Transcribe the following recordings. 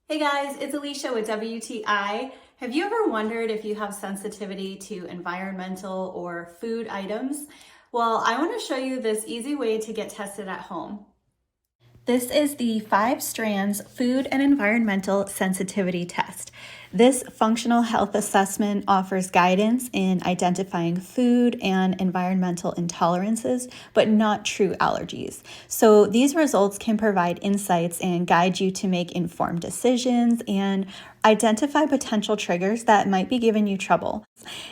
Hey guys, it's Alicia with WTI. Have you ever wondered if you have sensitivity to environmental or food items? Well, I want to show you this easy way to get tested at home. This is the 5Strands Food and Environmental Sensitivity Test. This functional health assessment offers guidance in identifying food and environmental intolerances, but not true allergies. So these results can provide insights and guide you to make informed decisions and identify potential triggers that might be giving you trouble.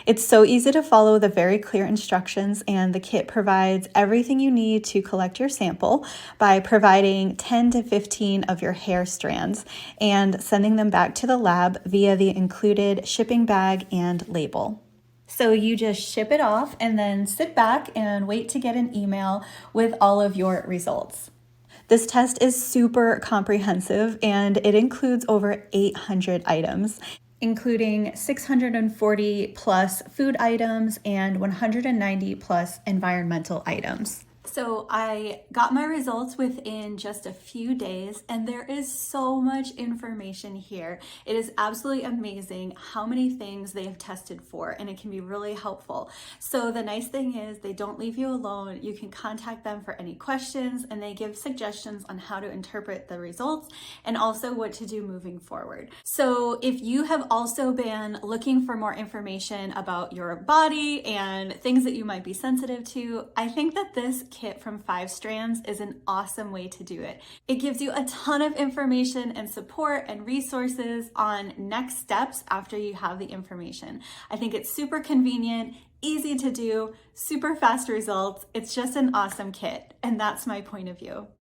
It's so easy to follow the very clear instructions, and the kit provides everything you need to collect your sample by providing 10 to 15 of your hair strands and sending them back to the lab via the included shipping bag and label. So you just ship it off and then sit back and wait to get an email with all of your results. This test is super comprehensive and it includes over 800 items, including 640 plus food items and 190 plus environmental items. So I got my results within just a few days, and there is so much information here. It is absolutely amazing how many things they have tested for, and it can be really helpful. So the nice thing is they don't leave you alone. You can contact them for any questions, and they give suggestions on how to interpret the results and also what to do moving forward. So if you have also been looking for more information about your body and things that you might be sensitive to, I think that this kit from 5Strands is an awesome way to do it. It gives you a ton of information and support and resources on next steps after you have the information. I think it's super convenient, easy to do, super fast results. It's just an awesome kit, and that's my point of view.